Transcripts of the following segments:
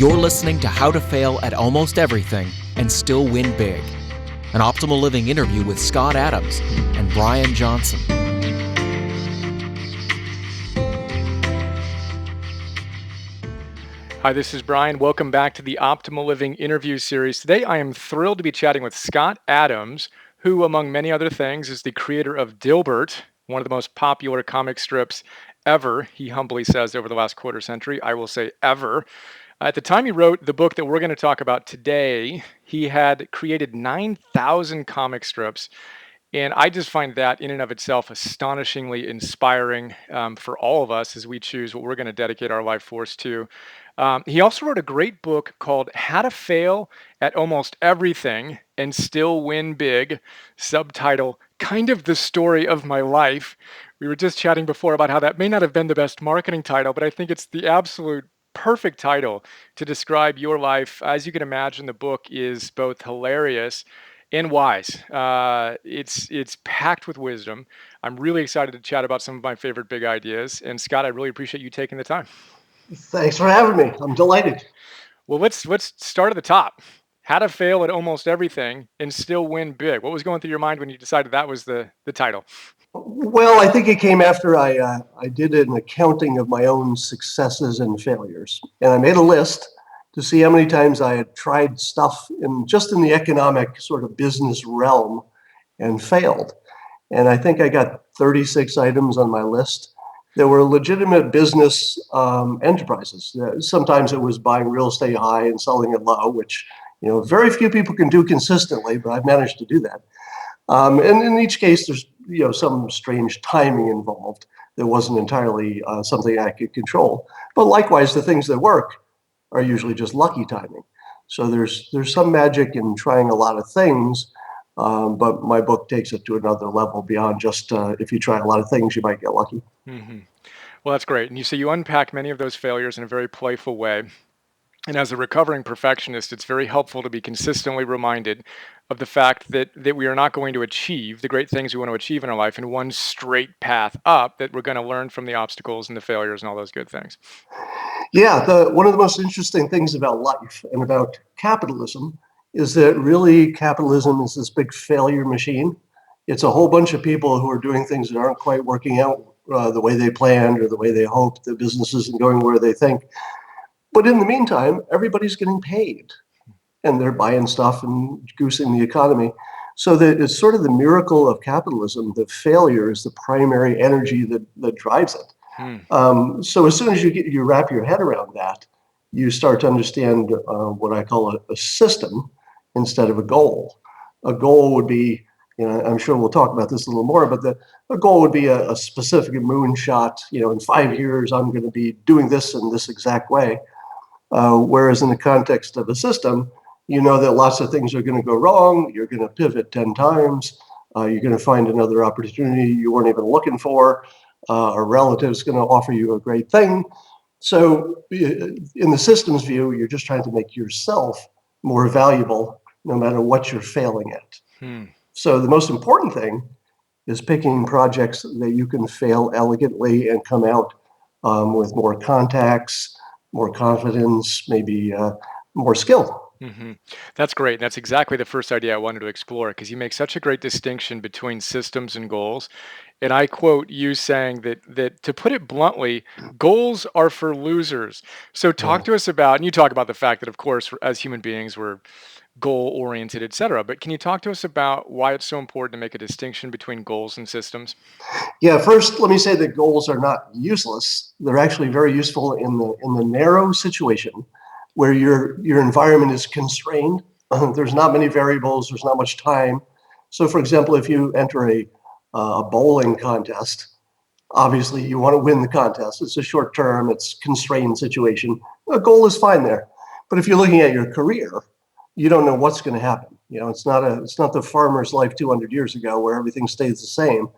You're listening to How to Fail at Almost Everything and Still Win Big, an Optimal Living interview with Scott Adams and Brian Johnson. Hi, this is Brian. Welcome back to the Optimal Living interview series. Today, I am thrilled to be chatting with Scott Adams, who, among many other things, is the creator of Dilbert, one of the most popular comic strips ever. He humbly says over the last quarter century. I will say ever. At the time he wrote the book that we're going to talk about today, he had created 9,000 comic strips. And I just find that in and of itself astonishingly inspiring for all of us as we choose what we're going to dedicate our life force to. He also wrote a great book called How to Fail at Almost Everything and Still Win Big, subtitle, Kind of the Story of My Life. We were just chatting before about how that may not have been the best marketing title, but I think it's the absolute perfect title to describe your life. As you can imagine, the book is both hilarious and wise. It's packed with wisdom. I'm really excited to chat about some of my favorite big ideas. And Scott, I really appreciate you taking the time. Thanks for having me. I'm delighted. Well, let's start at the top. How to fail at almost everything and still win big. What was going through your mind when you decided that was the title? Well, I think it came after I did an accounting of my own successes and failures. And I made a list to see how many times I had tried stuff in the economic sort of business realm and failed. And I think I got 36 items on my list. There were legitimate business enterprises. Sometimes it was buying real estate high and selling it low, which very few people can do consistently, but I've managed to do that. And in each case, there's some strange timing involved that wasn't entirely something I could control. But likewise, the things that work are usually just lucky timing. So there's some magic in trying a lot of things, but my book takes it to another level beyond just if you try a lot of things, you might get lucky. Mm-hmm. Well, that's great. And you unpack many of those failures in a very playful way. And as a recovering perfectionist, it's very helpful to be consistently reminded of the fact that we are not going to achieve the great things we want to achieve in our life in one straight path up, that we're going to learn from the obstacles and the failures and all those good things. Yeah, one of the most interesting things about life and about capitalism is that really capitalism is this big failure machine. It's a whole bunch of people who are doing things that aren't quite working out the way they planned or the way they hoped. The business isn't going where they think. But in the meantime, everybody's getting paid and they're buying stuff and goosing the economy. So that it's sort of the miracle of capitalism. The failure is the primary energy that drives it. So as soon as you wrap your head around that, you start to understand what I call a system instead of a goal. A goal would be, I'm sure we'll talk about this a little more, but a goal would be a specific moonshot. In 5 years, I'm going to be doing this in this exact way. Whereas in the context of a system, that lots of things are going to go wrong. You're going to pivot 10 times. You're going to find another opportunity you weren't even looking for. A relative's going to offer you a great thing. So in the systems view, you're just trying to make yourself more valuable no matter what you're failing at. So the most important thing is picking projects that you can fail elegantly and come out with more contacts, more confidence, maybe more skill. Mm-hmm. That's great. That's exactly the first idea I wanted to explore, because you make such a great distinction between systems and goals. And I quote you saying that to put it bluntly, goals are for losers. So talk to us about, and you talk about the fact that, of course, as human beings, we're goal-oriented, et cetera. But can you talk to us about why it's so important to make a distinction between goals and systems? Yeah, first, let me say that goals are not useless. They're actually very useful in the narrow situation where your environment is constrained. There's not many variables. There's not much time. So, for example, if you enter a bowling contest, obviously you want to win the contest. It's a short term. It's constrained situation. A goal is fine there. But if you're looking at your career, you don't know what's going to happen. It's not the farmer's life 200 years ago where everything stays the same.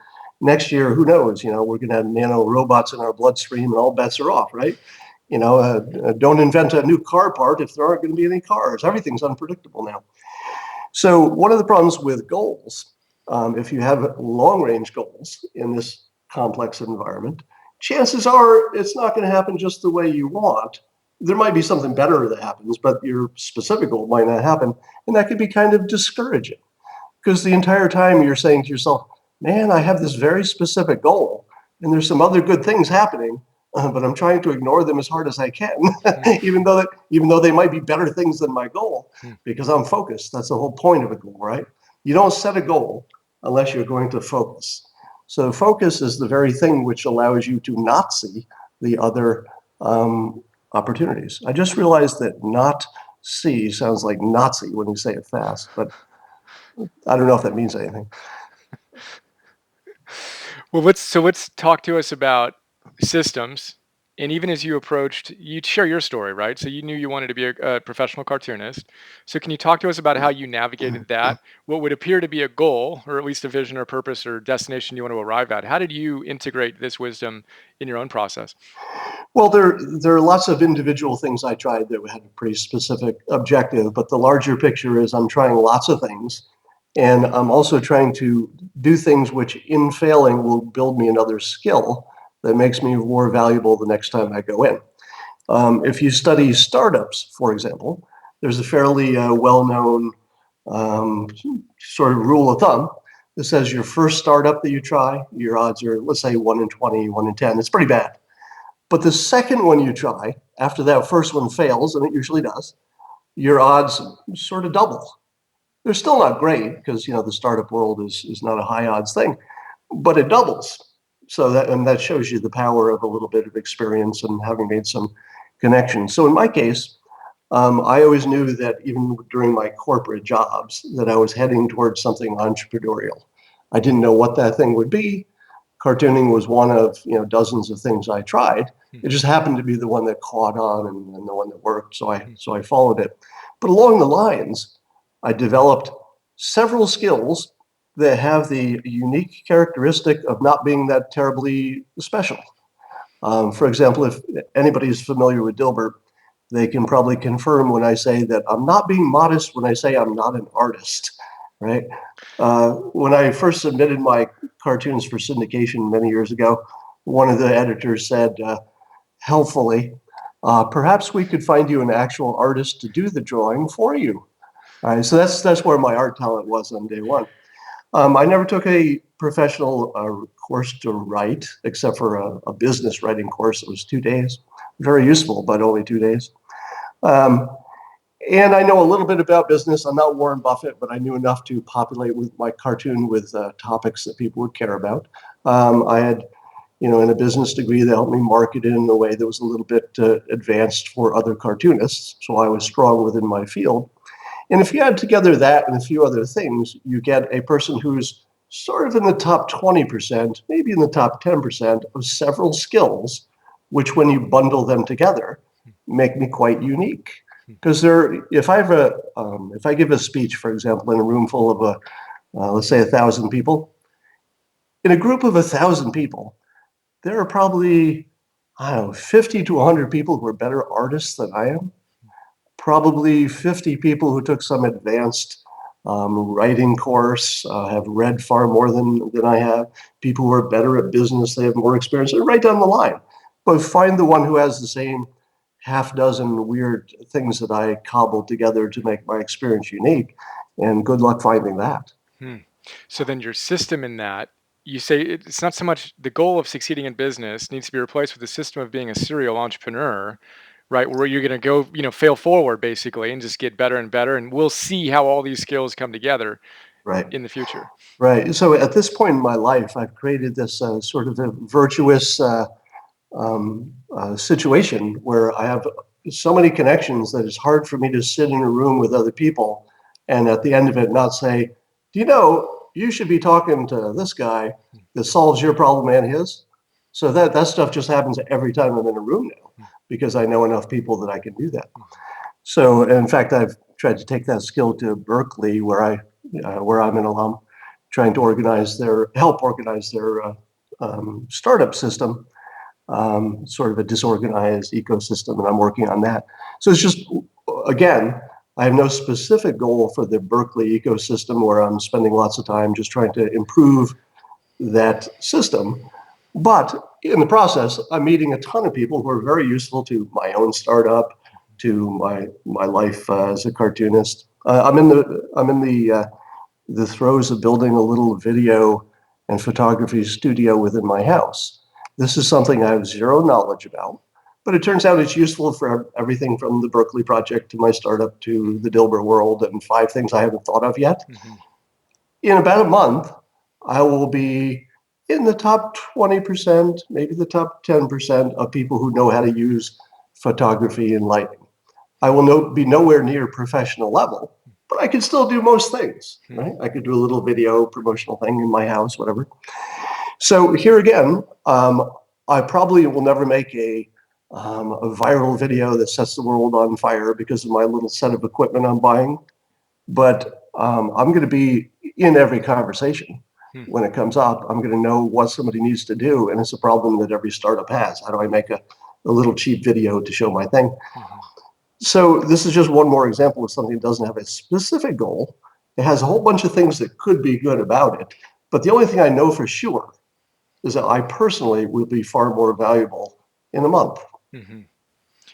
Next year, who knows? We're going to have nano robots in our bloodstream, and all bets are off, right? Don't invent a new car part if there aren't going to be any cars. Everything's unpredictable now. So one of the problems with goals, if you have long-range goals in this complex environment, chances are it's not going to happen just the way you want. there might be something better that happens, but your specific goal might not happen. And that could be kind of discouraging because the entire time you're saying to yourself, man, I have this very specific goal and there's some other good things happening, but I'm trying to ignore them as hard as I can, even though they might be better things than my goal, because I'm focused. That's the whole point of a goal, right? You don't set a goal unless you're going to focus. So focus is the very thing which allows you to not see the other opportunities. I just realized that not see sounds like Nazi when you say it fast, but I don't know if that means anything. Well, let's talk to us about systems. And even as you approached, you'd share your story, right? So you knew you wanted to be a professional cartoonist. So can you talk to us about how you navigated that? What would appear to be a goal, or at least a vision or purpose or destination you want to arrive at? How did you integrate this wisdom in your own process? Well, there are lots of individual things I tried that had a pretty specific objective, but the larger picture is I'm trying lots of things. And I'm also trying to do things which, in failing, will build me another skill that makes me more valuable the next time I go in. If you study startups, for example, there's a fairly well-known sort of rule of thumb that says your first startup that you try, your odds are, let's say, 1 in 20, 1 in 10. It's pretty bad. But the second one you try, after that first one fails, and it usually does, your odds sort of double. They're still not great because the startup world is not a high odds thing, but it doubles. So that shows you the power of a little bit of experience and having made some connections. So in my case, I always knew that even during my corporate jobs that I was heading towards something entrepreneurial. I didn't know what that thing would be. Cartooning was one of dozens of things I tried. It just happened to be the one that caught on and the one that worked. So I followed it. But along the lines, I developed several skills that have the unique characteristic of not being that terribly special. For example, if anybody is familiar with Dilbert, they can probably confirm when I say that I'm not being modest when I say I'm not an artist, right? When I first submitted my cartoons for syndication many years ago, one of the editors said, helpfully, perhaps we could find you an actual artist to do the drawing for you. All right, so that's where my art talent was on day one. I never took a professional course to write, except for a business writing course. It was 2 days. Very useful, but only 2 days. And I know a little bit about business. I'm not Warren Buffett, but I knew enough to populate with my cartoon with topics that people would care about. I had, in a business degree that helped me market it in a way that was a little bit advanced for other cartoonists. So I was strong within my field. And if you add together that and a few other things, you get a person who's sort of in the top 20%, maybe in the top 10% of several skills, which when you bundle them together, make me quite unique. Because if I give a speech, for example, in a room full of let's say 1,000 people, in a group of 1,000 people, there are probably 50 to 100 people who are better artists than I am. Probably 50 people who took some advanced writing course, have read far more than I have. People who are better at business, they have more experience, and right down the line. But find the one who has the same half dozen weird things that I cobbled together to make my experience unique, and good luck finding that. So then your system in that, you say it's not so much the goal of succeeding in business needs to be replaced with the system of being a serial entrepreneur, right? Where you're going to go, fail forward basically and just get better and better. And we'll see how all these skills come together in the future. Right. So at this point in my life, I've created this sort of a virtuous situation where I have so many connections that it's hard for me to sit in a room with other people and at the end of it not say, you should be talking to this guy that solves your problem and his. So that stuff just happens every time I'm in a room now because I know enough people that I can do that. So in fact, I've tried to take that skill to Berkeley where I'm an alum, trying to help organize their startup system. Sort of a disorganized ecosystem, and I'm working on that. So it's just, again, I have no specific goal for the Berkeley ecosystem where I'm spending lots of time just trying to improve that system. But in the process, I'm meeting a ton of people who are very useful to my own startup, to my life as a cartoonist. I'm in the throes of building a little video and photography studio within my house. This is something I have zero knowledge about, but it turns out it's useful for everything from the Berkeley project to my startup to the Dilbert world and 5 things I haven't thought of yet. Mm-hmm. In about a month, I will be in the top 20%, maybe the top 10% of people who know how to use photography and lighting. I will be nowhere near professional level, but I can still do most things, right? I could do a little video promotional thing in my house, whatever. So here again, I probably will never make a viral video that sets the world on fire because of my little set of equipment I'm buying. But I'm going to be in every conversation when it comes up. I'm going to know what somebody needs to do. And it's a problem that every startup has. How do I make a little cheap video to show my thing? Mm-hmm. So this is just one more example of something that doesn't have a specific goal. It has a whole bunch of things that could be good about it. But the only thing I know for sure is that I personally will be far more valuable in a month. Mm-hmm.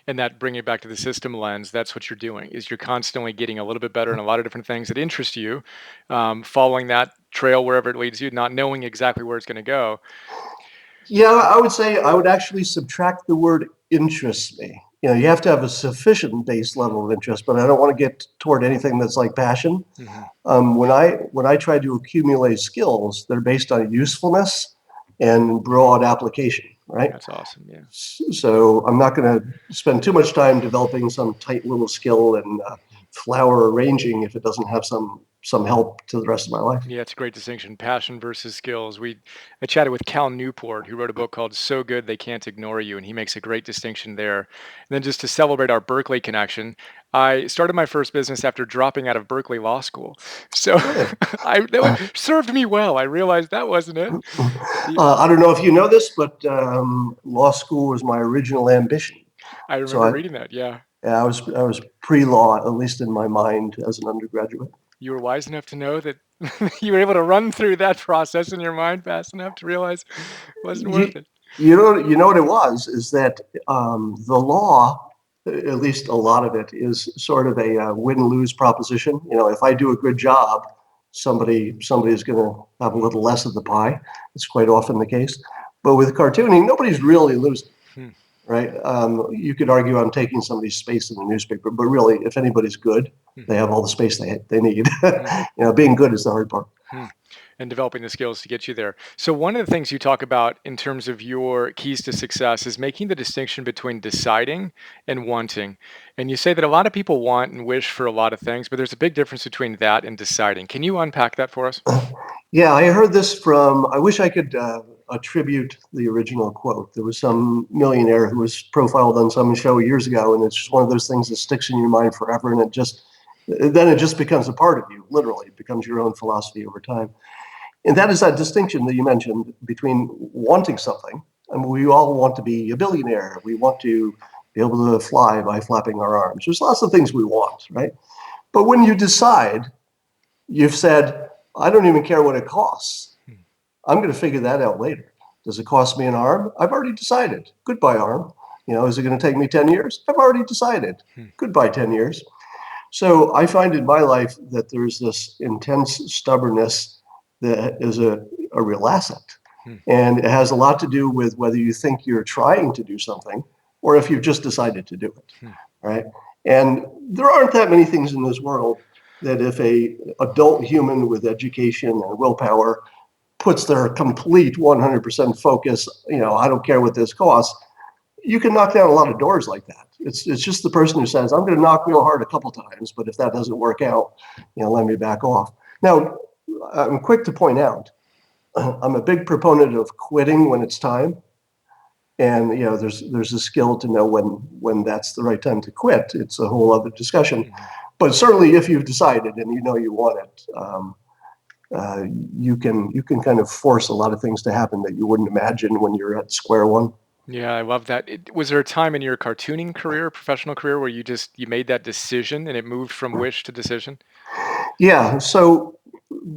And that, bringing it back to the system lens, that's what you're doing, is you're constantly getting a little bit better in a lot of different things that interest you, following that trail wherever it leads you, not knowing exactly where it's going to go. Yeah, I would say I would actually subtract the word interests me. You have to have a sufficient base level of interest, but I don't want to get toward anything that's like passion. Mm-hmm. When I try to accumulate skills, they're based on usefulness and broad application, right? That's awesome. Yeah. So I'm not going to spend too much time developing some tight little skill and flower arranging if it doesn't have some help to the rest of my life. Yeah, it's a great distinction, passion versus skills. I chatted with Cal Newport, who wrote a book called So Good They Can't Ignore You, and he makes a great distinction there. And then just to celebrate our Berkeley connection, I started my first business after dropping out of Berkeley Law School. So that served me well. I realized that wasn't it. I don't know if you know this, but law school was my original ambition. I remember reading that, yeah. Yeah, I was pre-law, at least in my mind, as an undergraduate. You were wise enough to know that you were able to run through that process in your mind fast enough to realize it wasn't worth it. You know what it was is that the law, at least a lot of it, is sort of a win-lose proposition. If I do a good job, somebody is going to have a little less of the pie. It's quite often the case. But with cartooning, nobody's really losing. Right? You could argue I'm taking somebody's space in the newspaper, but really, if anybody's good, they have all the space they need. Being good is the hard part. And developing the skills to get you there. So one of the things you talk about in terms of your keys to success is making the distinction between deciding and wanting. And you say that a lot of people want and wish for a lot of things, but there's a big difference between that and deciding. Can you unpack that for us? Yeah, I heard this I wish I could attribute the original quote. There was some millionaire who was profiled on some show years ago, and it's just one of those things that sticks in your mind forever, and then it just becomes a part of you, literally. It becomes your own philosophy over time. And that is that distinction that you mentioned between wanting something. I mean, we all want to be a billionaire. We want to be able to fly by flapping our arms. There's lots of things we want, right? But when you decide, you've said, I don't even care what it costs. I'm going to figure that out later. Does it cost me an arm? I've already decided. Goodbye, arm. Is it going to take me 10 years? I've already decided. Goodbye, 10 years. So I find in my life that there's this intense stubbornness that is a real asset. And it has a lot to do with whether you think you're trying to do something or if you've just decided to do it, right? And there aren't that many things in this world that if a adult human with education and willpower puts their complete 100% focus, I don't care what this costs, you can knock down a lot of doors like that. It's just the person who says, I'm going to knock real hard a couple times, but if that doesn't work out, let me back off. Now, I'm quick to point out, I'm a big proponent of quitting when it's time. And, there's a skill to know when that's the right time to quit. It's a whole other discussion. But certainly if you've decided and you want it, you can kind of force a lot of things to happen that you wouldn't imagine when you're at square one. Yeah, I love that. Was there a time in your cartooning career, professional career, where you made that decision and it moved from wish to decision? Yeah. So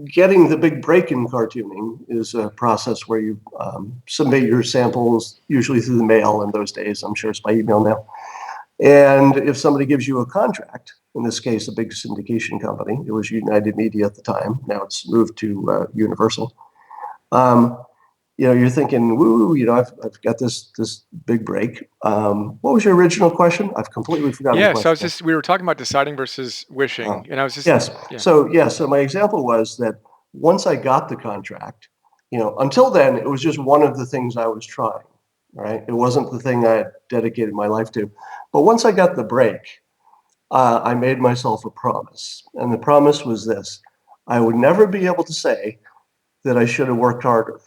getting the big break in cartooning is a process where you submit your samples, usually through the mail in those days. I'm sure it's by email now. And if somebody gives you a contract, in this case, a big syndication company, it was United Media at the time. Now it's moved to Universal. You're thinking, woo, I've got this big break. What was your original question? I've completely forgotten the Yeah, so I was question. we were talking about deciding versus wishing, Oh, and I was just, yes. yeah. So my example was that once I got the contract, until then, it was just one of the things I was trying, right? It wasn't the thing I had dedicated my life to. But once I got the break, I made myself a promise. And the promise was this: I would never be able to say that I should have worked harder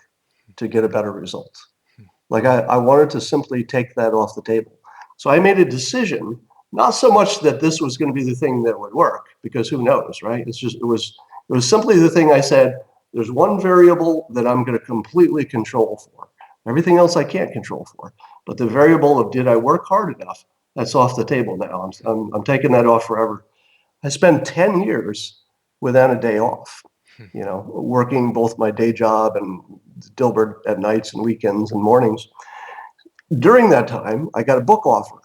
to get a better result. Like I wanted to simply take that off the table. So I made a decision, not so much that this was going to be the thing that would work, because who knows, right? It was simply the thing I said, there's one variable that I'm going to completely control for. Everything else I can't control for. But the variable of did I work hard enough, that's off the table now. I'm taking that off forever. I spent 10 years without a day off, working both my day job and Dilbert at nights and weekends and mornings. During that time, I got a book offer.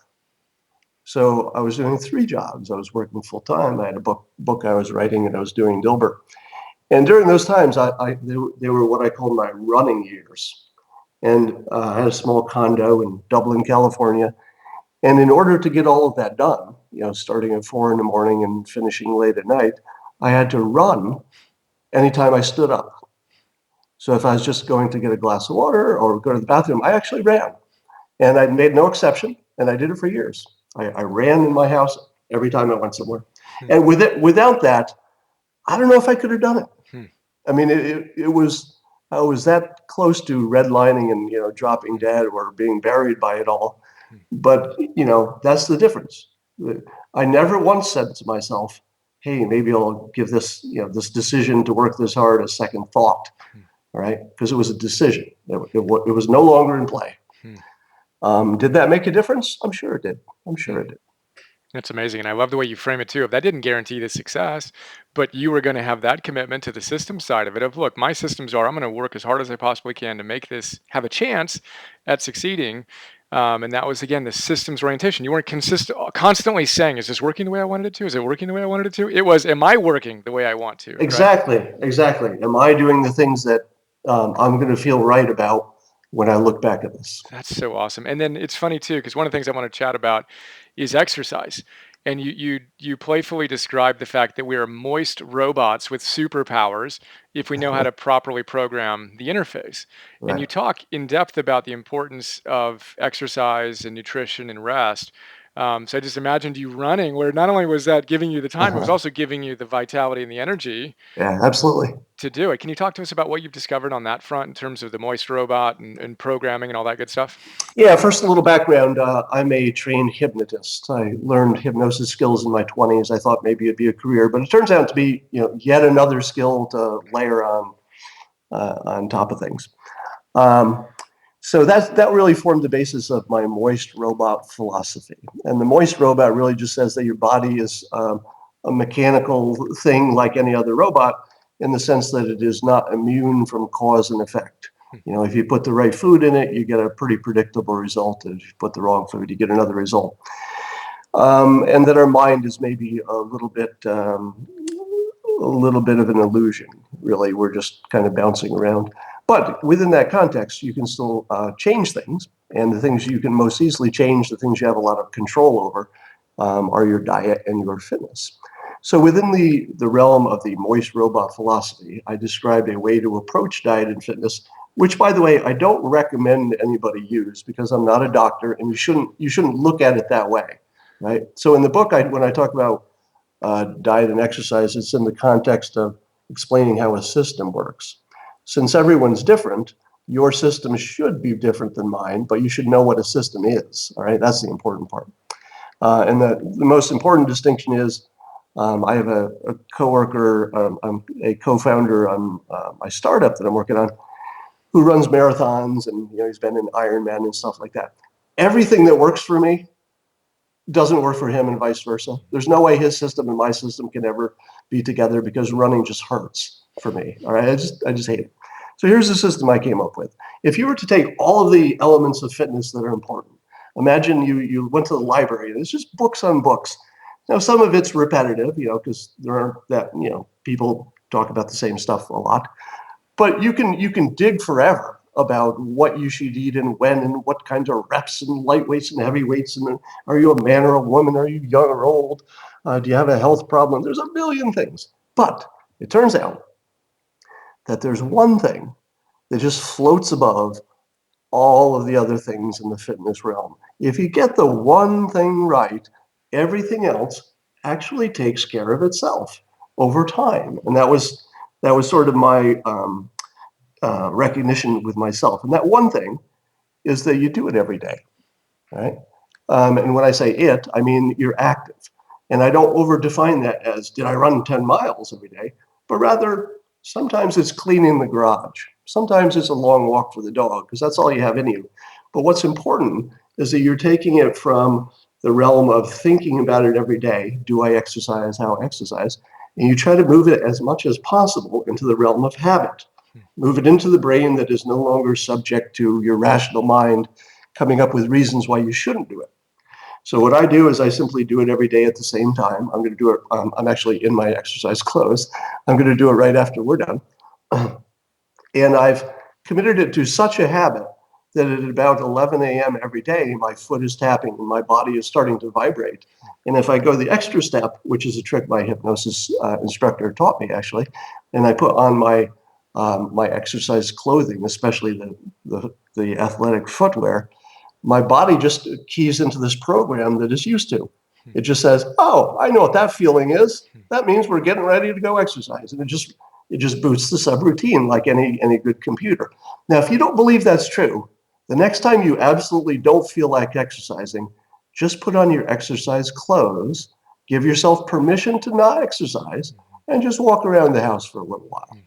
So I was doing 3 jobs. I was working full time. I had a book I was writing, and I was doing Dilbert. And during those times, they were what I call my running years. And I had a small condo in Dublin, California. And in order to get all of that done, starting at 4 in the morning and finishing late at night, I had to run anytime I stood up. So if I was just going to get a glass of water or go to the bathroom, I actually ran. And I made no exception, and I did it for years. I ran in my house every time I went somewhere. And without that, I don't know if I could have done it. I mean, I was that close to redlining and, dropping dead or being buried by it all. But, that's the difference. I never once said to myself, hey, maybe I'll give this, this decision to work this hard a second thought. All right. Because it was a decision. It was no longer in play. Did that make a difference? I'm sure it did. That's amazing. And I love the way you frame it too. If that didn't guarantee the success, but you were going to have that commitment to the system side of it of, look, my systems are, I'm going to work as hard as I possibly can to make this have a chance at succeeding. And that was, again, the systems orientation. You weren't constantly saying, is this working the way I wanted it to? Is it working the way I wanted it to? It was, am I working the way I want to? Exactly. Am I doing the things that I'm going to feel right about when I look back at this? That's so awesome. And then it's funny too, because one of the things I want to chat about is exercise. And you playfully describe the fact that we are moist robots with superpowers if we know how to properly program the interface. Right. And you talk in depth about the importance of exercise and nutrition and rest. So I just imagined you running, where not only was that giving you the time, it was also giving you the vitality and the energy. Yeah, absolutely. To do it. Can you talk to us about what you've discovered on that front in terms of the moist robot and programming and all that good stuff? Yeah, first a little background. I'm a trained hypnotist. I learned hypnosis skills in my 20s. I thought maybe it'd be a career, but it turns out to be, yet another skill to layer on top of things. So that really formed the basis of my moist robot philosophy. And the moist robot really just says that your body is a mechanical thing like any other robot, in the sense that it is not immune from cause and effect. If you put the right food in it, you get a pretty predictable result. If you put the wrong food, you get another result. And that our mind is maybe a little bit of an illusion. Really, we're just kind of bouncing around. But within that context, you can still change things. And the things you can most easily change, the things you have a lot of control over, are your diet and your fitness. So within the realm of the moist robot philosophy, I described a way to approach diet and fitness, which, by the way, I don't recommend anybody use, because I'm not a doctor, and you shouldn't look at it that way, right? So in the book, when I talk about diet and exercise, it's in the context of explaining how a system works. Since everyone's different, your system should be different than mine, but you should know what a system is. All right, that's the important part. And the most important distinction is, I have a coworker, I'm a co-founder on my startup that I'm working on, who runs marathons, and he's been in Ironman and stuff like that. Everything that works for me doesn't work for him, and vice versa. There's no way his system and my system can ever be together, because running just hurts for me. All right, I just hate it. So here's the system I came up with. If you were to take all of the elements of fitness that are important, Imagine you went to the library and there's just books on books. Now, some of it's repetitive, because there aren't that, people talk about the same stuff a lot. But you can dig forever about what you should eat and when and what kinds of reps and light weights and heavy weights. And are you a man or a woman? Are you young or old? Do you have a health problem? There's a million things. But it turns out that there's one thing that just floats above all of the other things in the fitness realm. If you get the one thing right, everything else actually takes care of itself over time. And that was sort of my recognition with myself. And that one thing is that you do it every day, right? And when I say it, I mean you're active. And I don't overdefine that as, did I run 10 miles every day? But rather, sometimes it's cleaning the garage. Sometimes it's a long walk for the dog, because that's all you have in you. But what's important is that you're taking it from the realm of thinking about it every day. Do I exercise? How I exercise? And you try to move it as much as possible into the realm of habit. Move it into the brain that is no longer subject to your rational mind coming up with reasons why you shouldn't do it. So what I do is I simply do it every day at the same time. I'm going to do it. I'm actually in my exercise clothes. I'm going to do it right after we're done. And I've committed it to such a habit that at about 11 a.m. every day, my foot is tapping and my body is starting to vibrate. And if I go the extra step, which is a trick my hypnosis instructor taught me actually, and I put on my exercise clothing, especially the athletic footwear, my body just keys into this program that it's used to. It just says, oh, I know what that feeling is. That means we're getting ready to go exercise. And it just boosts the subroutine like any good computer. Now, if you don't believe that's true, the next time you absolutely don't feel like exercising, just put on your exercise clothes, give yourself permission to not exercise, and just walk around the house for a little while.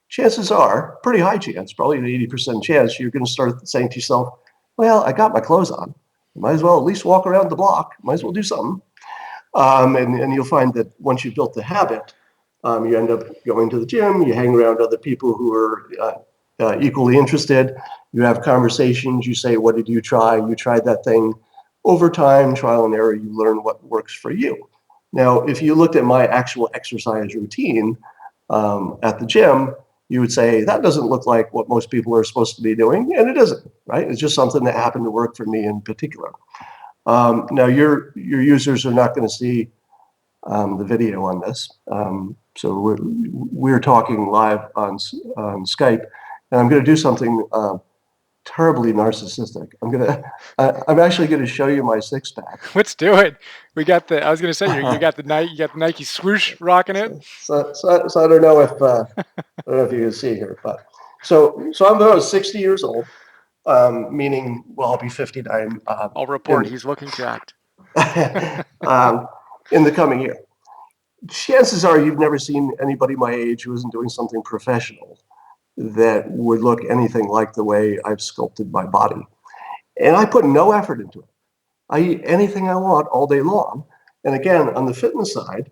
Chances are, pretty high chance, probably an 80% chance, you're going to start saying to yourself, well, I got my clothes on. Might as well at least walk around the block. Might as well do something. And you'll find that once you've built the habit, you end up going to the gym, you hang around other people who are equally interested, you have conversations, you say, what did you try? You tried that thing. Over time, trial and error, you learn what works for you. Now, if you looked at my actual exercise routine at the gym, you would say, that doesn't look like what most people are supposed to be doing, and it isn't, right? It's just something that happened to work for me in particular. Now, your users are not going to see the video on this. So we're talking live on Skype, and I'm going to do something terribly narcissistic. I'm actually going to show you my six pack. Let's do it. We got the. I was going to say you got the Nike swoosh rocking it. So I don't know if you can see here, but so I'm about 60 years old, meaning I'll be 59. I'll report he's looking jacked. In the coming year. Chances are you've never seen anybody my age who isn't doing something professional that would look anything like the way I've sculpted my body. And I put no effort into it. I eat anything I want all day long. And again, on the fitness side,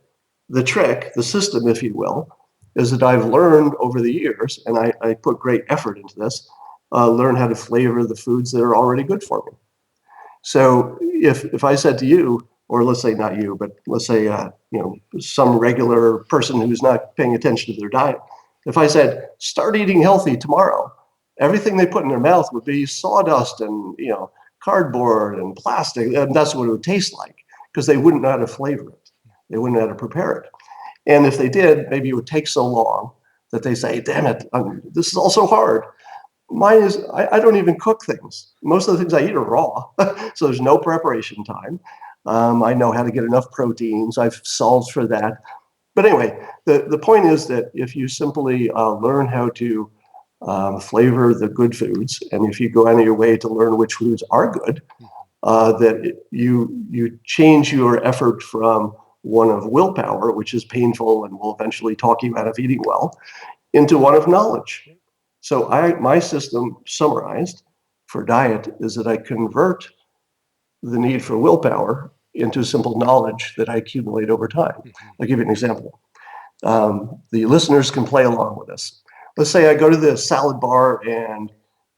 the trick, the system, if you will, is that I've learned over the years, and I put great effort into this, learn how to flavor the foods that are already good for me. So if I said to you, or let's say not you, but let's say some regular person who's not paying attention to their diet, if I said, start eating healthy tomorrow, everything they put in their mouth would be sawdust and cardboard and plastic, and that's what it would taste like, because they wouldn't know how to flavor it. They wouldn't know how to prepare it. And if they did, maybe it would take so long that they say, damn it, this is all so hard. Mine is, I don't even cook things. Most of the things I eat are raw, so there's no preparation time. I know how to get enough proteins. I've solved for that. But anyway, the point is that if you simply learn how to flavor the good foods, and if you go out of your way to learn which foods are good, that you change your effort from one of willpower, which is painful and will eventually talk you out of eating well, into one of knowledge. So my system summarized for diet is that I convert the need for willpower into simple knowledge that I accumulate over time. I'll give you an example. The listeners can play along with this. Let's say I go to the salad bar and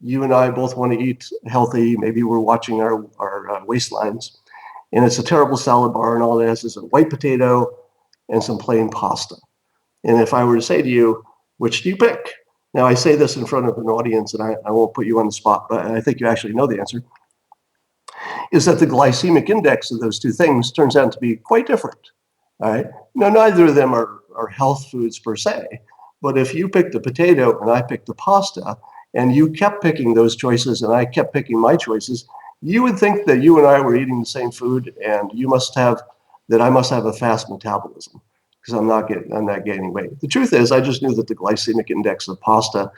you and I both want to eat healthy. Maybe we're watching our waistlines, and it's a terrible salad bar, and all it has is a white potato and some plain pasta. And if I were to say to you, which do you pick? Now, I say this in front of an audience, and I won't put you on the spot, but I think you actually know the answer, is that the glycemic index of those two things turns out to be quite different. All right. Now, neither of them are health foods per se, but if you picked the potato and I picked the pasta, and you kept picking those choices and I kept picking my choices, you would think that you and I were eating the same food, and I must have a fast metabolism because I'm not gaining weight. The truth is, I just knew that the glycemic index of pasta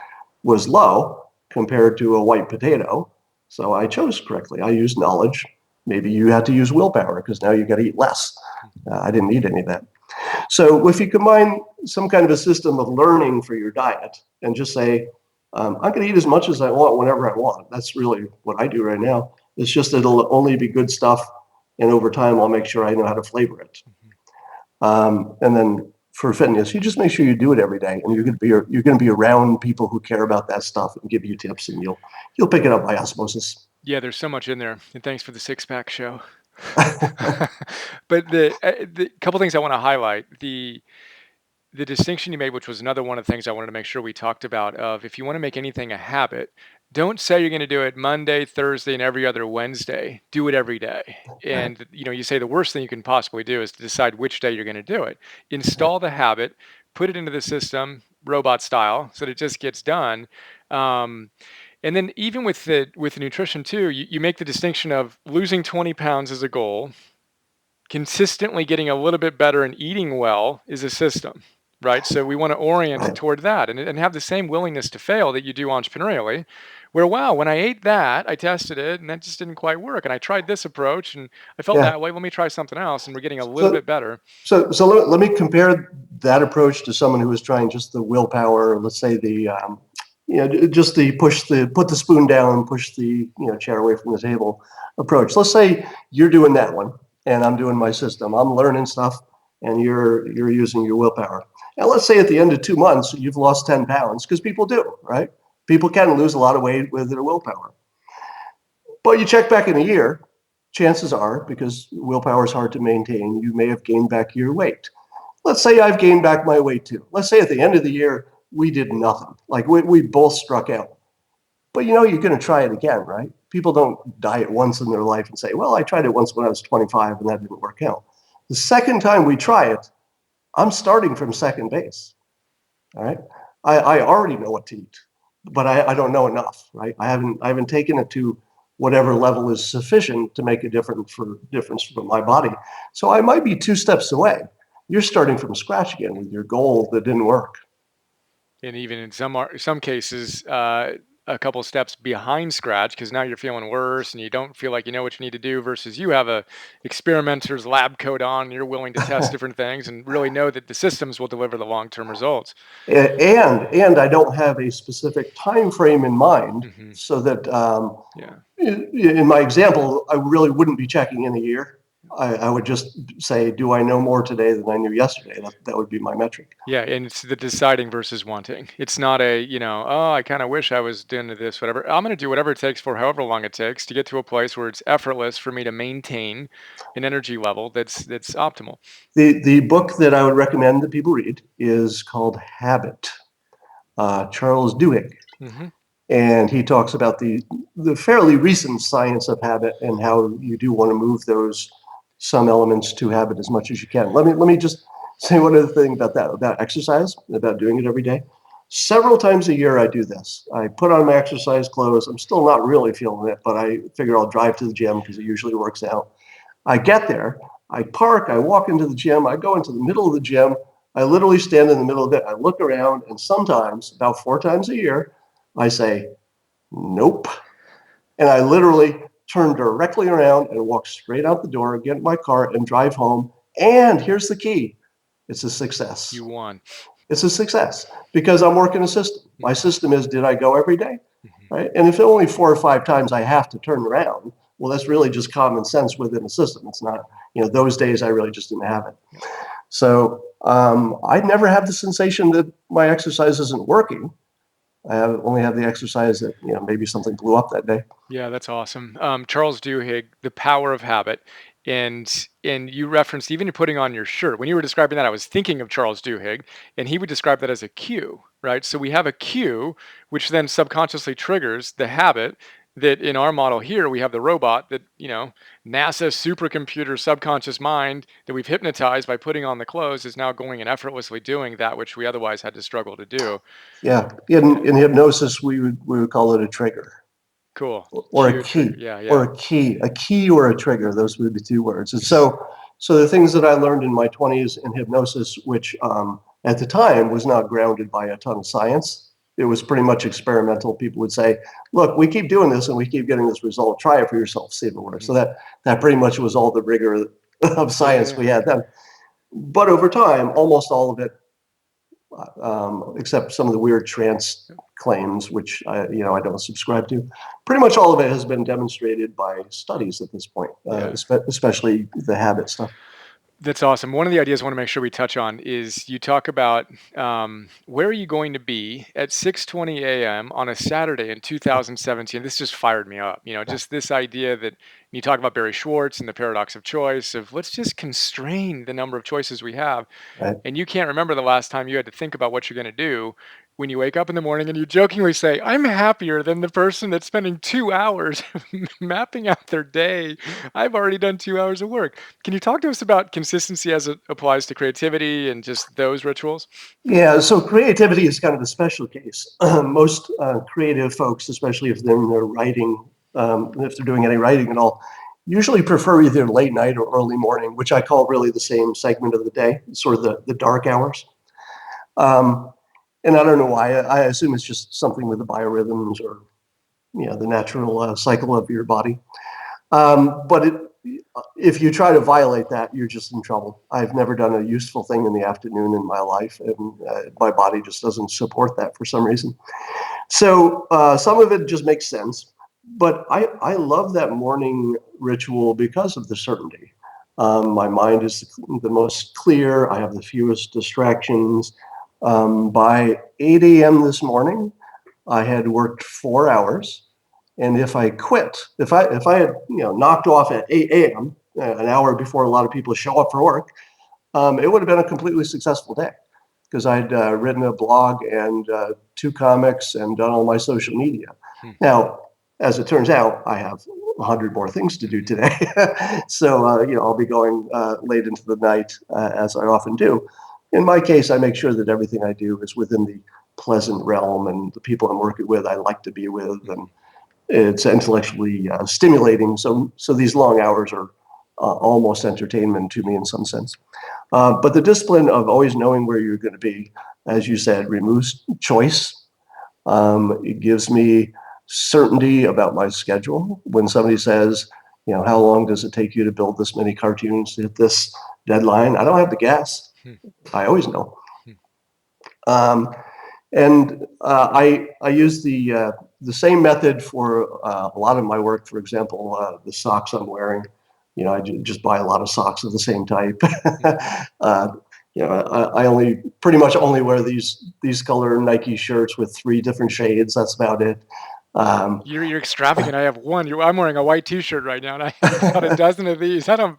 was low compared to a white potato. So I chose correctly. I used knowledge. Maybe you had to use willpower because now you got to eat less. I didn't need any of that. So if you combine some kind of a system of learning for your diet and just say, I'm going to eat as much as I want whenever I want. That's really what I do right now. It's just that it'll only be good stuff. And over time, I'll make sure I know how to flavor it. And then for fitness, you just make sure you do it every day, and you're going to be around people who care about that stuff and give you tips, and you'll pick it up by osmosis. Yeah, there's so much in there. And thanks for the six-pack show. But the couple things I want to highlight, the distinction you made, which was another one of the things I wanted to make sure we talked about, of if you want to make anything a habit, don't say you're going to do it Monday, Thursday, and every other Wednesday. Do it every day. And you say the worst thing you can possibly do is to decide which day you're going to do it. Install the habit, put it into the system, robot style, so that it just gets done. And then even with the nutrition too, you make the distinction of losing 20 pounds as a goal. Consistently getting a little bit better and eating well is a system, right? So we want to orient toward that and have the same willingness to fail that you do entrepreneurially, where, wow, when I ate that, I tested it and that just didn't quite work. And I tried this approach and I felt that way. Let me try something else. And we're getting a little bit better. So let me compare that approach to someone who is trying just the willpower, let's say just put the spoon down, push the chair away from the table approach. Let's say you're doing that one and I'm doing my system. I'm learning stuff and you're using your willpower. And let's say at the end of 2 months, you've lost 10 pounds, because people do, right? People can lose a lot of weight with their willpower. But you check back in a year, chances are, because willpower is hard to maintain, you may have gained back your weight. Let's say I've gained back my weight too. Let's say at the end of the year, we did nothing. Like we both struck out. But you're going to try it again, right? People don't diet once in their life and say, well, I tried it once when I was 25 and that didn't work out. The second time we try it, I'm starting from second base. All right. I already know what to eat, but I don't know enough, right? I haven't taken it to whatever level is sufficient to make a difference for my body. So I might be 2 steps away. You're starting from scratch again with your goal that didn't work. And even in some cases, a couple steps behind scratch, because now you're feeling worse and you don't feel like you know what you need to do, versus you have a experimenter's lab coat on and you're willing to test different things and really know that the systems will deliver the long-term results. And I don't have a specific time frame in mind, so that in my example, I really wouldn't be checking in a year. I would just say, do I know more today than I knew yesterday? That would be my metric. Yeah, and it's the deciding versus wanting. It's not I kind of wish I was doing this, whatever. I'm going to do whatever it takes for however long it takes to get to a place where it's effortless for me to maintain an energy level that's optimal. The book that I would recommend that people read is called Habit, Charles Duhigg. And he talks about the fairly recent science of habit and how you do want to move some elements to habit as much as you can. Let me just say one other thing about that, about exercise, about doing it every day. Several times a year I do this. I put on my exercise clothes. I'm still not really feeling it, but I figure I'll drive to the gym because it usually works out. I get there, I park, I walk into the gym, I go into the middle of the gym. I literally stand in the middle of it. I look around, and sometimes, about 4 times a year, I say, nope. And I literally turn directly around and walk straight out the door, get in my car and drive home. And here's the key. It's a success. You won. It's a success because I'm working a system. My system is, did I go every day? Right? And if only 4 or 5 times I have to turn around, well, that's really just common sense within a system. It's not, those days I really just didn't have it. So I never have the sensation that my exercise isn't working. only have the exercise that, maybe something blew up that day. Yeah, that's awesome. Charles Duhigg, The Power of Habit. And you referenced even putting on your shirt. When you were describing that, I was thinking of Charles Duhigg, and he would describe that as a cue, right? So we have a cue, which then subconsciously triggers the habit that in our model here, we have the robot that, NASA supercomputer subconscious mind that we've hypnotized by putting on the clothes is now going and effortlessly doing that which we otherwise had to struggle to do. Yeah. In hypnosis, we would call it a trigger. Cool. Or a Cue trigger. key, Yeah, or yeah. a key or a trigger. Those would be two words. And so the things that I learned in my 20s in hypnosis, which at the time was not grounded by a ton of science, it was pretty much experimental. People would say, "Look, we keep doing this and we keep getting this result. Try it for yourself, see if it works." So that pretty much was all the rigor of science we Yeah. had then. But over time, almost all of it, except some of the weird trance claims, which I don't subscribe to. Pretty much all of it has been demonstrated by studies at this point, Yeah. especially the habit stuff. That's awesome. One of the ideas I want to make sure we touch on is you talk about where are you going to be at 6:20 a.m. on a Saturday in 2017. This just fired me up. Just this idea that you talk about Barry Schwartz and the paradox of choice of let's just constrain the number of choices we have. Right? And you can't remember the last time you had to think about what you're going to do when you wake up in the morning and you jokingly say, I'm happier than the person that's spending 2 hours mapping out their day. I've already done 2 hours of work. Can you talk to us about consistency as it applies to creativity and just those rituals? Yeah. So creativity is kind of a special case. Most creative folks, especially if they're in their writing, if they're doing any writing at all, usually prefer either late night or early morning, which I call really the same segment of the day, sort of the dark hours. Um, and I don't know why. I assume it's just something with the biorhythms or the natural cycle of your body. But if you try to violate that, you're just in trouble. I've never done a useful thing in the afternoon in my life, and my body just doesn't support that for some reason. So some of it just makes sense. But I love that morning ritual because of the certainty. My mind is the most clear. I have the fewest distractions. By 8 a.m. this morning, I had worked 4 hours. And if I quit, if I had knocked off at 8 a.m., an hour before a lot of people show up for work, it would have been a completely successful day because I'd written a blog and two comics and done all my social media. Hmm. Now, as it turns out, I have 100 more things to do today. So, I'll be going late into the night, as I often do. In my case, I make sure that everything I do is within the pleasant realm and the people I'm working with I like to be with, and it's intellectually stimulating. So these long hours are almost entertainment to me in some sense. But the discipline of always knowing where you're going to be, as you said, removes choice. It gives me certainty about my schedule. When somebody says, how long does it take you to build this many cartoons to hit this deadline? I don't have to guess. I always know. Um, and I use the same method for a lot of my work. For example, the socks I'm wearing. I just buy a lot of socks of the same type. I only pretty much only wear these color Nike shirts with 3 different shades. That's about it. You're extravagant. I have one. I'm wearing a white T-shirt right now, and I have about a dozen of these. I don't.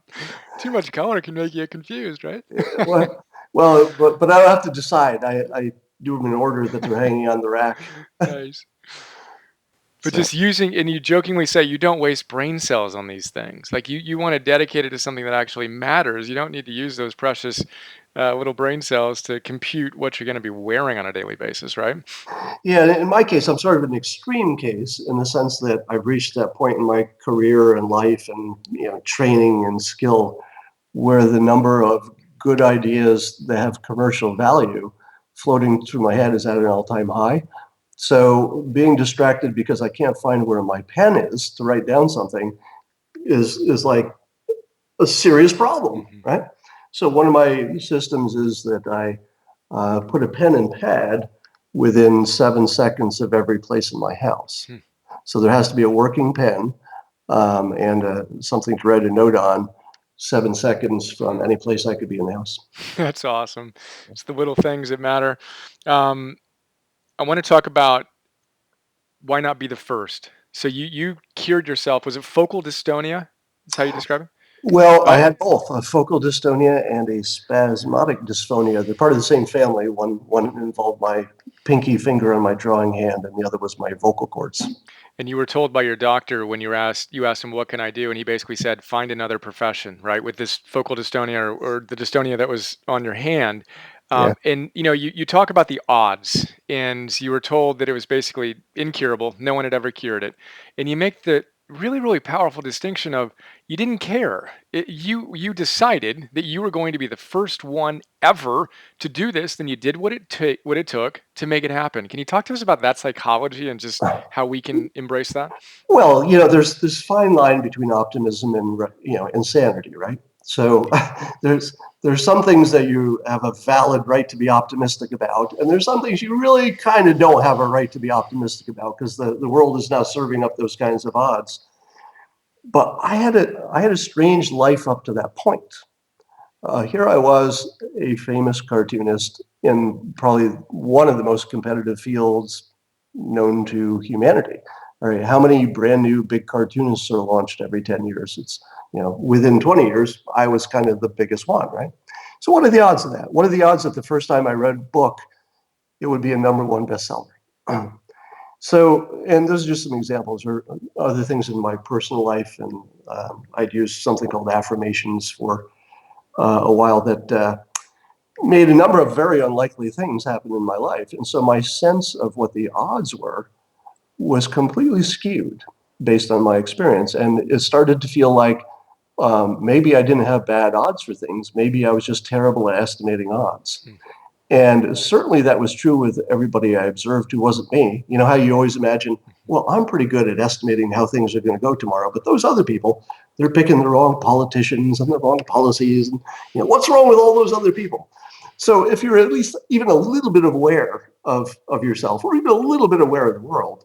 Too much color can make you confused, right? but I don't have to decide. I do them in order that they're hanging on the rack. Nice. But So, just using, and you jokingly say you don't waste brain cells on these things. Like you want to dedicate it to something that actually matters. You don't need to use those precious little brain cells to compute what you're going to be wearing on a daily basis, right? yeah, in my case, I'm sort of an extreme case in the sense that I've reached that point in my career and life and training and skill where the number of good ideas that have commercial value floating through my head is at an all-time high. So being distracted because I can't find where my pen is to write down something is like a serious problem, right? So one of my systems is that I put a pen and pad within 7 seconds of every place in my house. So there has to be a working pen and something to write a note on 7 seconds from any place I could be in the house. That's awesome. It's the little things that matter. I want to talk about why not be the first? So you cured yourself. Was it focal dystonia? That's how you describe it? Well, I Oh, had both a focal dystonia and a spasmodic dysphonia. They're part of the same family. One involved my pinky finger on my drawing hand, and the other was my vocal cords. and you were told by your doctor when you asked him what can I do, and he basically said find another profession, right? With this focal dystonia or the dystonia that was on your hand. Yeah. And you talk about the odds, and you were told that it was basically incurable. No one had ever cured it, and you make the really really powerful distinction of you didn't care. You decided that you were going to be the first one ever to do this. Then you did what it took to make it happen. Can you talk to us about that psychology and just how we can embrace that? Well, there's this fine line between optimism and insanity, right? So there's some things that you have a valid right to be optimistic about, and there's some things you really kind of don't have a right to be optimistic about because the world is not serving up those kinds of odds. But I had a strange life up to that point. Here I was, a famous cartoonist in probably one of the most competitive fields known to humanity. All right, how many brand new big cartoonists are launched every 10 years? It's, within 20 years, I was kind of the biggest one, right? So what are the odds of that? What are the odds that the first time I read a book, it would be a #1 bestseller? So, and those are just some examples, or other things in my personal life. And I'd use something called Affirmations for a while that made a number of very unlikely things happen in my life. And so my sense of what the odds were was completely skewed based on my experience. And it started to feel like maybe I didn't have bad odds for things. Maybe I was just terrible at estimating odds. And certainly that was true with everybody I observed who wasn't me. You know how you always imagine, well, I'm pretty good at estimating how things are going to go tomorrow, but those other people, they're picking the wrong politicians and the wrong policies. And what's wrong with all those other people? So if you're at least even a little bit aware of yourself, or even a little bit aware of the world,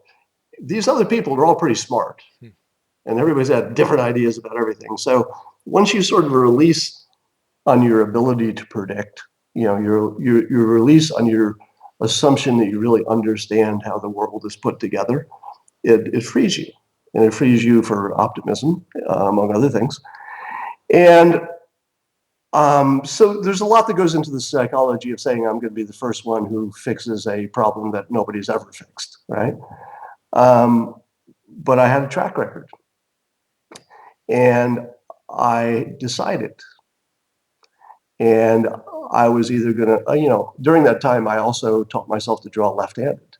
these other people are all pretty smart, and everybody's got different ideas about everything. So once you sort of release on your ability to predict, your release on your assumption that you really understand how the world is put together, it frees you, and it frees you for optimism, among other things. And so there's a lot that goes into the psychology of saying I'm going to be the first one who fixes a problem that nobody's ever fixed, right? But I had a track record, and I decided. And I was either going to, during that time, I also taught myself to draw left-handed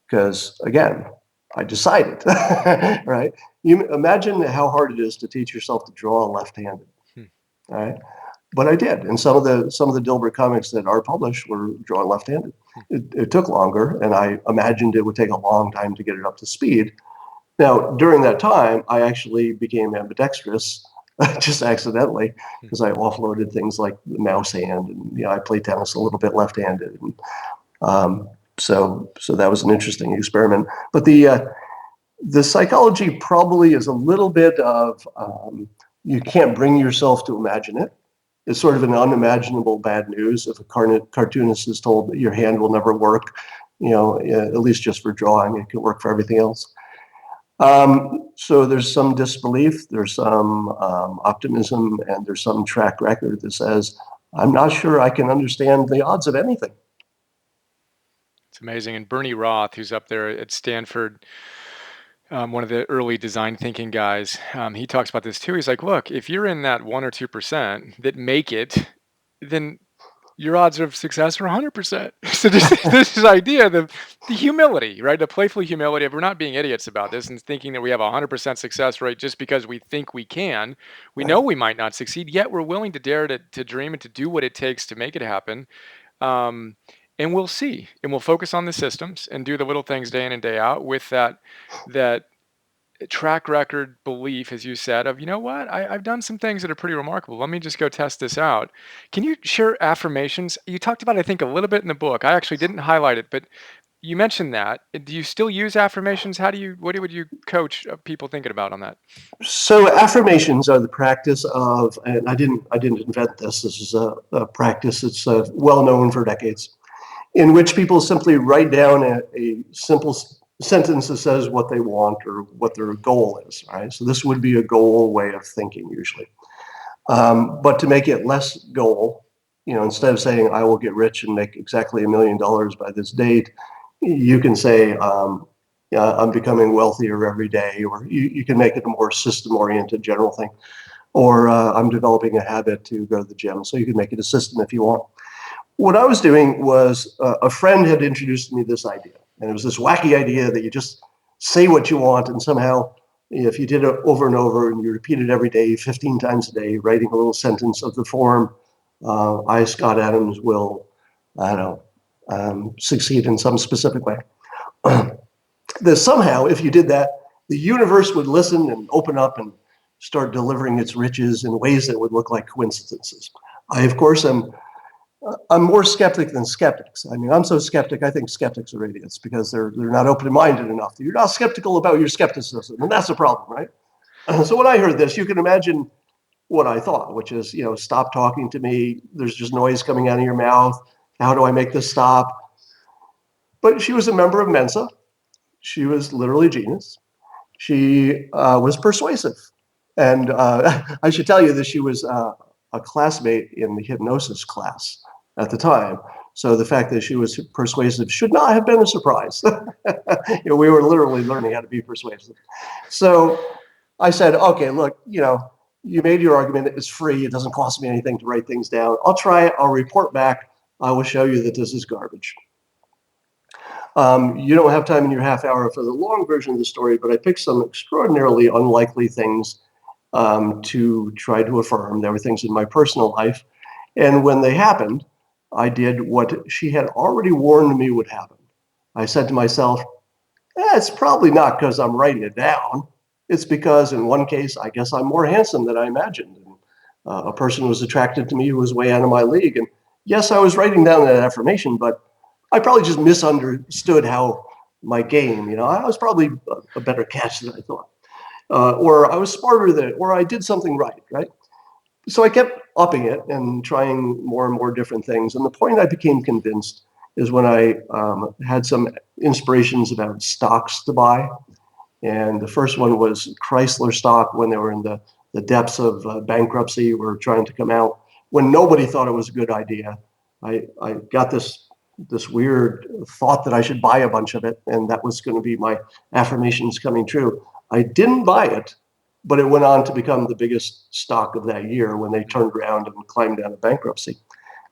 because, again, I decided, right? You imagine how hard it is to teach yourself to draw left-handed, right? But I did, and some of the Dilbert comics that are published were drawn left-handed. It took longer, and I imagined it would take a long time to get it up to speed. Now, during that time, I actually became ambidextrous, just accidentally, because I offloaded things like the mouse hand, and I play tennis a little bit left-handed, and so that was an interesting experiment. But the psychology probably is a little bit of you can't bring yourself to imagine it. It's sort of an unimaginable bad news if a cartoonist is told that your hand will never work, at least just for drawing. It can work for everything else. So there's some disbelief, there's some optimism, and there's some track record that says, I'm not sure I can understand the odds of anything. It's amazing. And Bernie Roth, who's up there at Stanford, one of the early design thinking guys, he talks about this too. He's like, look, if you're in that 1 or 2% that make it, then your odds of success are 100%. So this idea, the humility, right? The playful humility of we're not being idiots about this and thinking that we have a 100% success rate just because we think we can. We know we might not succeed, yet we're willing to dare to dream and to do what it takes to make it happen. And we'll see, and we'll focus on the systems and do the little things day in and day out with that track record belief, as you said, of, what, I've done some things that are pretty remarkable. Let me just go test this out. Can you share affirmations? You talked about, I think, a little bit in the book. I actually didn't highlight it, but you mentioned that. Do you still use affirmations? What would you coach people thinking about on that? So affirmations are the practice of, and I didn't invent this. This is a practice that's well known for decades, in which people simply write down a simple sentence that says what they want or what their goal is, right? So this would be a goal way of thinking usually. But to make it less goal, instead of saying I will get rich and make exactly $1 million by this date, you can say I'm becoming wealthier every day, or you can make it a more system-oriented general thing, or I'm developing a habit to go to the gym. So you can make it a system if you want. What I was doing was a friend had introduced me this idea, and it was this wacky idea that you just say what you want, and somehow if you did it over and over and you repeat it every day, 15 times a day, writing a little sentence of the form, I, Scott Adams, will, I don't know, succeed in some specific way. That somehow, if you did that, the universe would listen and open up and start delivering its riches in ways that would look like coincidences. I, of course, I'm more skeptic than skeptics. I mean, I'm so skeptic, I think skeptics are idiots because they're not open-minded enough. You're not skeptical about your skepticism, and that's a problem, right? So when I heard this, you can imagine what I thought, which is, stop talking to me. There's just noise coming out of your mouth. How do I make this stop? But she was a member of Mensa. She was literally a genius. She was persuasive. And I should tell you that she was a classmate in the hypnosis class at the time. So the fact that she was persuasive should not have been a surprise. We were literally learning how to be persuasive. So I said, okay, look, you made your argument. It's free. It doesn't cost me anything to write things down. I'll try it. I'll report back. I will show you that this is garbage. You don't have time in your half hour for the long version of the story, but I picked some extraordinarily unlikely things to try to affirm. There were things in my personal life. And when they happened, I did what she had already warned me would happen. I said to myself, it's probably not because I'm writing it down. It's because in one case, I guess I'm more handsome than I imagined. And, a person was attracted to me who was way out of my league. And yes, I was writing down that affirmation, but I probably just misunderstood how my game, I was probably a better catch than I thought. Or I was smarter than it, or I did something right? So I kept upping it and trying more and more different things. And the point I became convinced is when I had some inspirations about stocks to buy. And the first one was Chrysler stock when they were in the depths of bankruptcy, were trying to come out, when nobody thought it was a good idea. I got this weird thought that I should buy a bunch of it, and that was going to be my affirmations coming true. I didn't buy it, but it went on to become the biggest stock of that year when they turned around and climbed out of bankruptcy.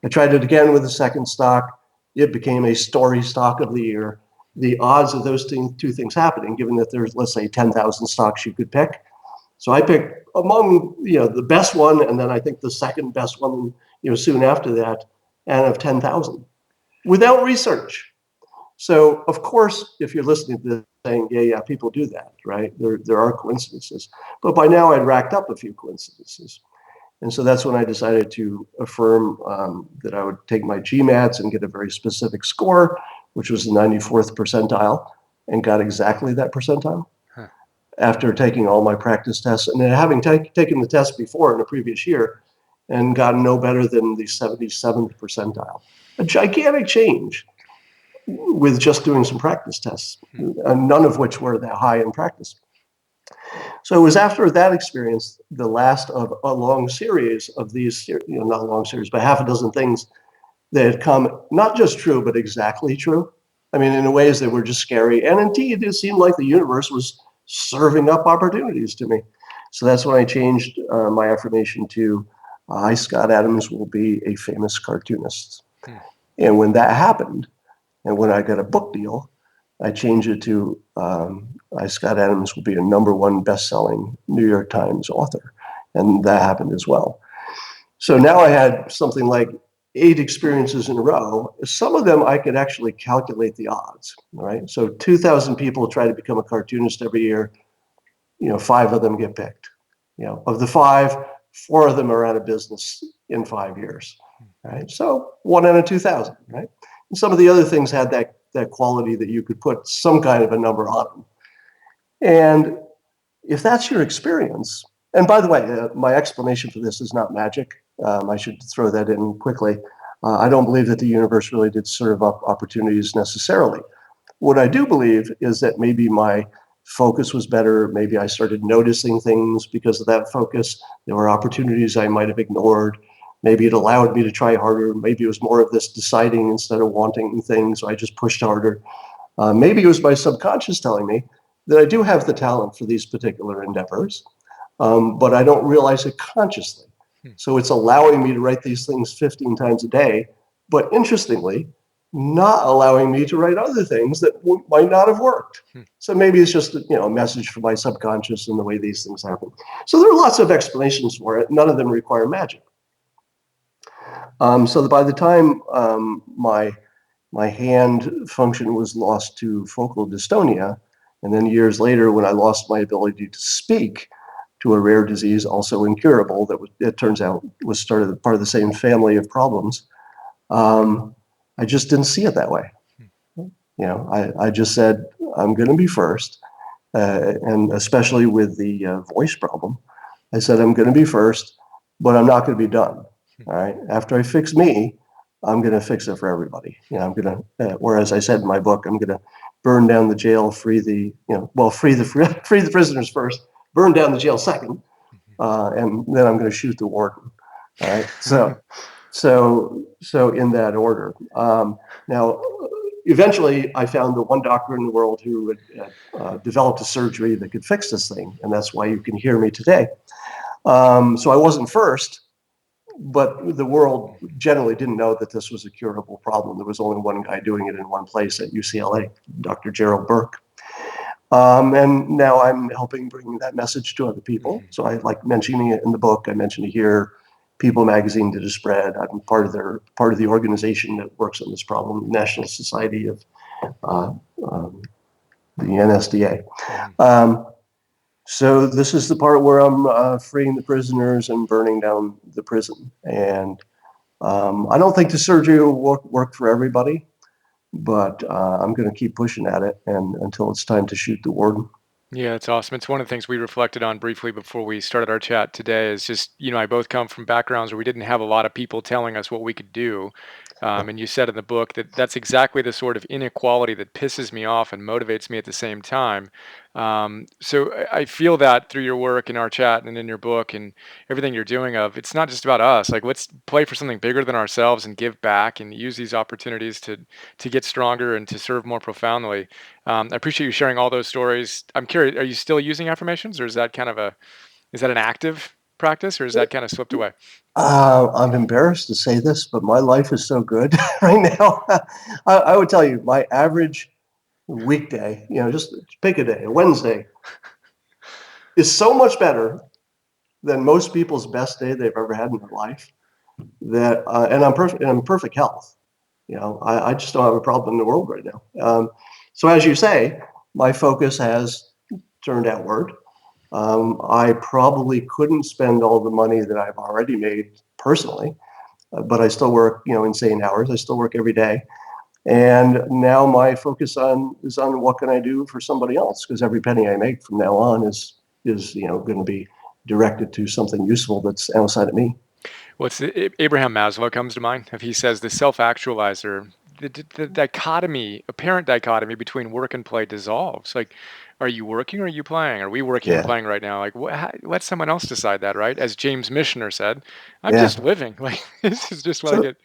I tried it again with the second stock. It became a story stock of the year. The odds of those two things happening, given that there's, let's say, 10,000 stocks you could pick. So I picked among, the best one, and then I think the second best one, soon after that, and of 10,000, without research. So, of course, if you're listening to this saying, yeah, people do that, right? There are coincidences. But by now I'd racked up a few coincidences. And so that's when I decided to affirm that I would take my GMATs and get a very specific score, which was the 94th percentile, and got exactly that percentile after taking all my practice tests and having taken the test before in a previous year and gotten no better than the 77th percentile. A gigantic change with just doing some practice tests, none of which were that high in practice. So it was after that experience, the last of a long series of these, not a long series, but half a dozen things that had come not just true, but exactly true. I mean, in ways that were just scary. And indeed, it seemed like the universe was serving up opportunities to me. So that's when I changed my affirmation to, I, Scott Adams, will be a famous cartoonist. And when that happened, and when I got a book deal, I changed it to, I, Scott Adams, will be a #1 best-selling New York Times author. And that happened as well. So now I had something like 8 experiences in a row. Some of them I could actually calculate the odds, right? So 2,000 people try to become a cartoonist every year. 5 of them get picked. Of the 5, 4 of them are out of business in 5 years, right? So 1 out of 2,000, right? And some of the other things had that quality that you could put some kind of a number on them. And if that's your experience, and by the way, my explanation for this is not magic. I should throw that in quickly. I don't believe that the universe really did serve up opportunities necessarily. What I do believe is that maybe my focus was better. Maybe I started noticing things because of that focus. There were opportunities I might have ignored. Maybe it allowed me to try harder. Maybe it was more of this deciding instead of wanting things. So I just pushed harder. Maybe it was my subconscious telling me that I do have the talent for these particular endeavors, but I don't realize it consciously. So it's allowing me to write these things 15 times a day, but interestingly, not allowing me to write other things that might not have worked. So maybe it's just a message from my subconscious and the way these things happen. So there are lots of explanations for it. None of them require magic. So by the time my hand function was lost to focal dystonia, and then years later when I lost my ability to speak to a rare disease, also incurable, it turns out was started part of the same family of problems. I just didn't see it that way. I just said, I'm going to be first. And especially with the voice problem, I said, I'm going to be first, but I'm not going to be done. All right. After I fix me, I'm going to fix it for everybody. I'm going to, whereas I said in my book, I'm going to burn down the jail, free the prisoners first, burn down the jail second, and then I'm going to shoot the warden. All right. So in that order. Now, eventually, I found the one doctor in the world who had developed a surgery that could fix this thing, and that's why you can hear me today. So I wasn't first, but the world generally didn't know that this was a curable problem. There was only one guy doing it in one place at UCLA, Dr. Gerald Burke. And now I'm helping bring that message to other people. So I like mentioning it in the book. I mentioned it here. People Magazine did a spread. I'm part of the organization that works on this problem, National Society of the NSDA. So this is the part where I'm freeing the prisoners and burning down the prison. And I don't think the surgery will work for everybody, but I'm going to keep pushing at it and until it's time to shoot the warden. Yeah, it's awesome. It's one of the things we reflected on briefly before we started our chat today is just, I both come from backgrounds where we didn't have a lot of people telling us what we could do. And you said in the book that that's exactly the sort of inequality that pisses me off and motivates me at the same time. So I feel that through your work in our chat and in your book and everything you're doing it's not just about us. Like, let's play for something bigger than ourselves and give back and use these opportunities to get stronger and to serve more profoundly. I appreciate you sharing all those stories. I'm curious, are you still using affirmations, or is that is that an active practice, or is that kind of slipped away? I'm embarrassed to say this, but my life is so good right now. I would tell you my average weekday, just pick a day, a Wednesday, is so much better than most people's best day they've ever had in their life. That and I'm in perfect health. I just don't have a problem in the world right now. So as you say, my focus has turned outward. I probably couldn't spend all the money that I've already made personally, but I still work, insane hours. I still work every day. And now my focus is on what can I do for somebody else? Because every penny I make from now on is going to be directed to something useful that's outside of me. Well, Abraham Maslow comes to mind. If he says the self-actualizer, the dichotomy, apparent dichotomy between work and play dissolves. Like, are you working or are you playing? Are we working and playing right now? Like, let someone else decide that, right? As James Michener said, I'm just living. Like, this is just what I get.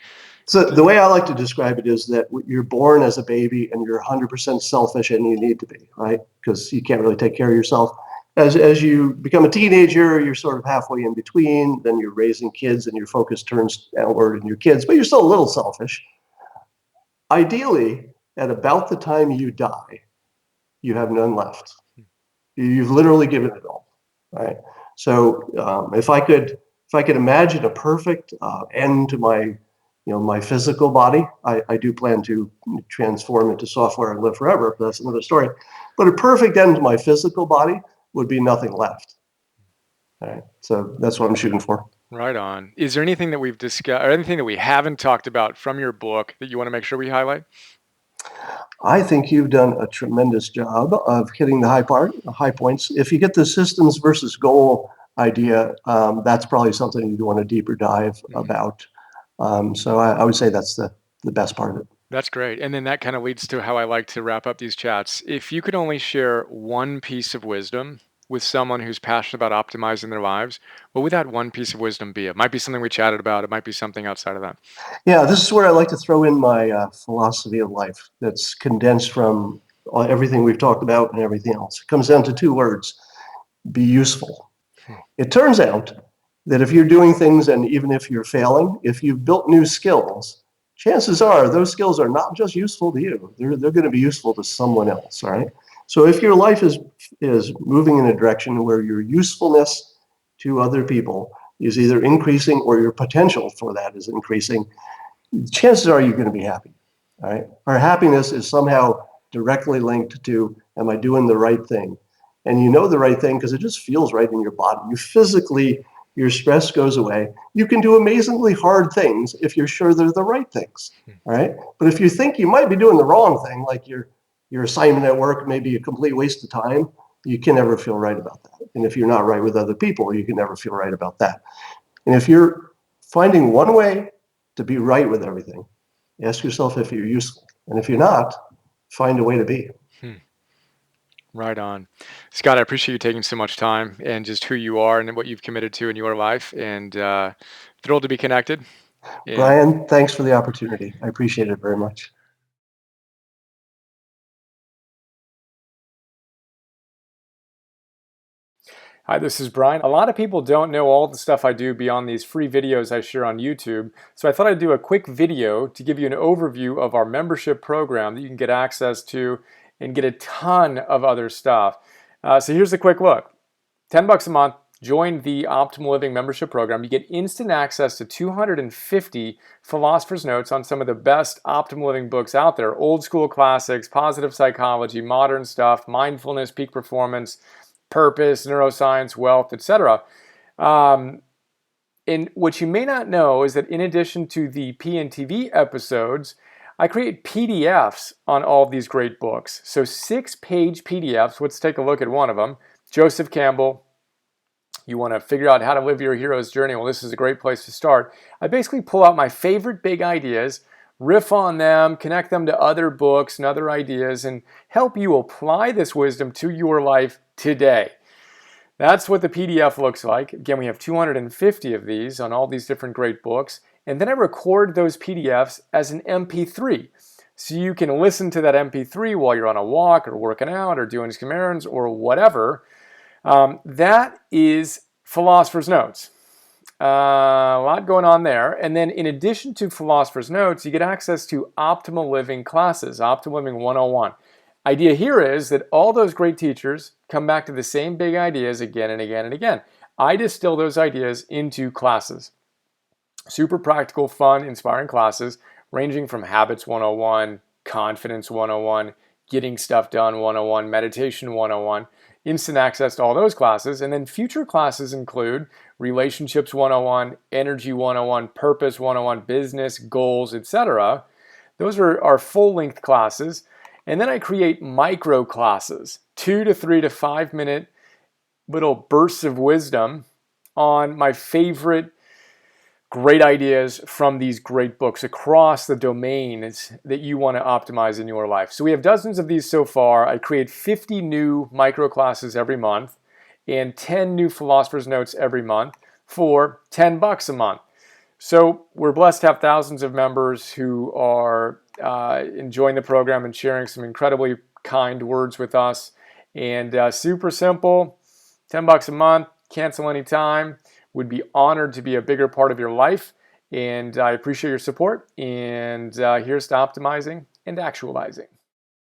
So the way I like to describe it is that you're born as a baby and you're 100% selfish, and you need to be, right? Because you can't really take care of yourself. As you become a teenager, you're sort of halfway in between. Then you're raising kids and your focus turns outward in your kids, but you're still a little selfish. Ideally, at about the time you die, you have none left. You've literally given it all, right? So if I could imagine a perfect end to my physical body, I do plan to transform into software and live forever. That's another story. But a perfect end to my physical body would be nothing left. All right. So that's what I'm shooting for. Right on. Is there anything that we've discussed or anything that we haven't talked about from your book that you want to make sure we highlight? I think you've done a tremendous job of hitting the high points. If you get the systems versus goal idea, that's probably something you'd want a deeper dive about. So I would say that's the best part of it. That's great. And then that kind of leads to how I like to wrap up these chats. If you could only share one piece of wisdom with someone who's passionate about optimizing their lives, what would that one piece of wisdom be? It might be something we chatted about, it might be something outside of that. Yeah, this is where I like to throw in my philosophy of life that's condensed from everything we've talked about and everything else. It comes down to two words: be useful. Hmm. It turns out that if you're doing things and even if you're failing, if you've built new skills, chances are those skills are not just useful to you. They're going to be useful to someone else, right? So if your life is moving in a direction where your usefulness to other people is either increasing or your potential for that is increasing, chances are you're going to be happy. All right. Our happiness is somehow directly linked to, am I doing the right thing? And you know the right thing because it just feels right in your body. You physically, your stress goes away. You can do amazingly hard things if you're sure they're the right things. All right. But if you think you might be doing the wrong thing, like your assignment at work may be a complete waste of time, you can never feel right about that. And if you're not right with other people, you can never feel right about that. And if you're finding one way to be right with everything, ask yourself if you're useful. And if you're not, find a way to be. Hmm. Right on. Scott, I appreciate you taking so much time and just who you are and what you've committed to in your life. And thrilled to be connected. And Brian, thanks for the opportunity. I appreciate it very much. hi, this is Brian. A lot of people don't know all the stuff I do beyond these free videos I share on YouTube. So I thought I'd do a quick video to give you an overview of our membership program that you can get access to and get a ton of other stuff. So here's a quick look. $10 a month, join the Optimal Living membership program. You get instant access to 250 philosopher's notes on some of the best optimal living books out there. Old school classics, positive psychology, modern stuff, mindfulness, peak performance, purpose, neuroscience, wealth, etc. And what you may not know is that in addition to the PNTV episodes, I create PDFs on all of these great books. So 6-page PDFs. Let's take a look at one of them. Joseph Campbell. You want to figure out how to live your hero's journey. Well, this is a great place to start. I basically pull out my favorite big ideas, riff on them, connect them to other books and other ideas, and help you apply this wisdom to your life today. That's what the PDF looks like. Again, we have 250 of these on all these different great books. And then I record those PDFs as an MP3. So you can listen to that MP3 while you're on a walk or working out or doing some errands or whatever. That is Philosopher's Notes. A lot going on there. And then in addition to Philosopher's Notes, you get access to Optimal Living classes, Optimal Living 101. Idea here is that all those great teachers come back to the same big ideas again and again and again. I distill those ideas into classes. Super practical, fun, inspiring classes ranging from Habits 101, Confidence 101, Getting Stuff Done 101, Meditation 101, instant access to all those classes. And then future classes include Relationships 101, Energy 101, Purpose 101, Business, Goals, etc. Those are our full-length classes. And then I create micro classes, 2 to 3 to 5 minute little bursts of wisdom on my favorite great ideas from these great books across the domains that you want to optimize in your life. So we have dozens of these so far. I create 50 new micro classes every month and 10 new Philosopher's Notes every month for $10 a month. So we're blessed to have thousands of members who are enjoying the program and sharing some incredibly kind words with us. And super simple, $10 a month, cancel anytime. Would be honored to be a bigger part of your life. And I appreciate your support. And here's to optimizing and actualizing.